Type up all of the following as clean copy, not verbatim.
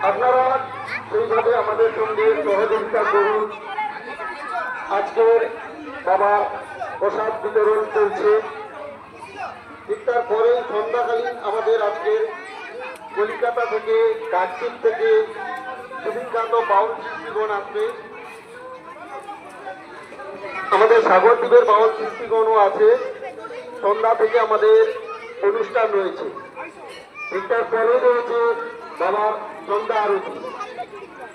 আপনারা সেইভাবে আমাদের সঙ্গে সহযোগিতা করুন। আজকের বাবা প্রসাদ বিতরণ চলছে, ঠিক তারপরেই সন্ধ্যাকালীন আমাদের আজকের কলকাতা থেকে, কার্তিক থেকে সুবিনকান্ত বাউল শিল্পীগণ আসবে। আমাদের সাগরদ্বীপের বাউল শিল্পীগণও আছে। সন্ধ্যা থেকে আমাদের অনুষ্ঠান রয়েছে, ঠিক তারপরেই রয়েছে বাবার সন্ধ্যা আরতি,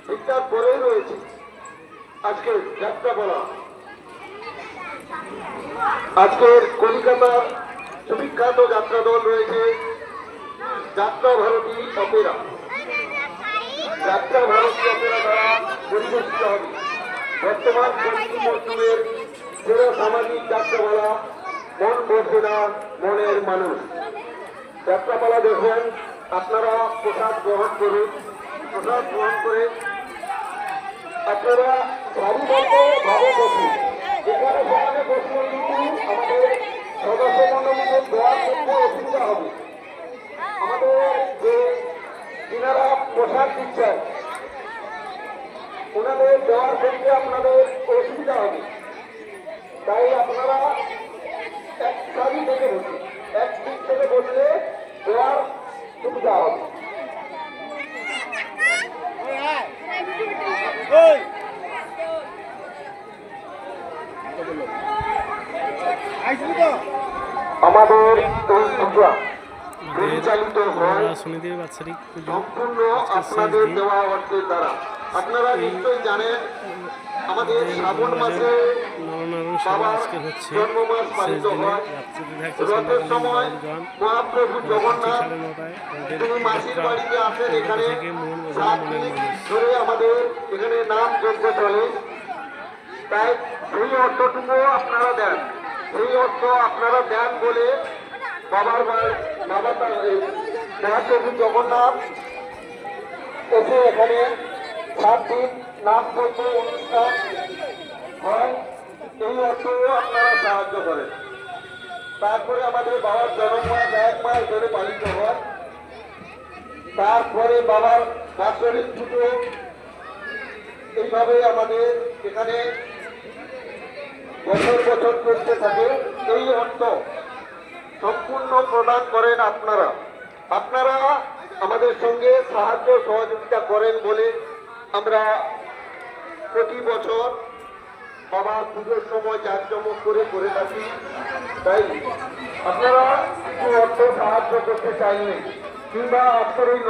ঠিক তারপরেই রয়েছে আজকের যাত্রাপালা। আজকের কলকাতার সুবিখ্যাত যাত্রা দল রয়েছে যাত্রা ভারতী অপেরা। যাত্রা ভারতী অপেরা দ্বারা পরিবেশিত হবে বর্তমান পশ্চিম মৌসুমের সেরা সামাজিক যাত্রাপালা মন বসে না মনের মানুষ। যাত্রাপালা দেখেন, আপনারা প্রসাদ গ্রহণ করুন। প্রসাদ গ্রহণ করে আপনারা সারিবদ্ধ ভাবে বসুন। যেখানে সেখানে বসলে কিন্তু আমাদের সদস্য মণ্ডলীদের দেওয়ার ক্ষেত্রে অসুবিধা হবে। আমাদের যে যিনারা প্রসাদ দিচ্ছেন ওনাদের দেওয়ার ক্ষেত্রে আপনাদের অসুবিধা হবে। তাই আপনারা এক সারি থেকে বসুন, এক দিক থেকে বসলে দেওয়ার সুবিধা হবে। আমাদের এই পূজা পরিচালিত হয় সম্পূর্ণ আপনাদের দেওয়া অর্থের দ্বারা। আপনারা নিশ্চয়ই জানেন আমাদের শ্রাবণ মাসে বাবার জন্মমাস পালিত হয়। রথের সময় মহাপ্রভু জগন্নাথ তিনি মাসির বাড়িতে আসেন। এখানে 7 দিন ধরে আমাদের এখানে নাম যজ্ঞ চলে। তাই সেই অর্থটুকু আপনারা দেন, সেই অর্থ আপনারা দেন বলে বাবা মহাপ্রভু জগন্নাথ এসে এখানে 7 দিন নাম যজ্ঞ অনুষ্ঠান হয়। এই অর্থ আপনারা সাহায্য করেন। তারপরে আমাদের বাবার জন্মমাস 1 মাস ধরে পালিত হয়। তারপরে বাবার বাৎসরিক পুজো, এইভাবে আমাদের এখানে বছর বছর চলতে থাকে। এই অর্থ সম্পূর্ণ প্রদান করেন আপনারা। আপনারা আমাদের সঙ্গে সাহায্য সহযোগিতা করেন বলে আমরা প্রতি বছর বাবার পুজোর সময় জাঁকজমক করে থাকি। তাই আপনারা কিছু অর্থ সাহায্য করতে চাইলে কিংবা আপনার এই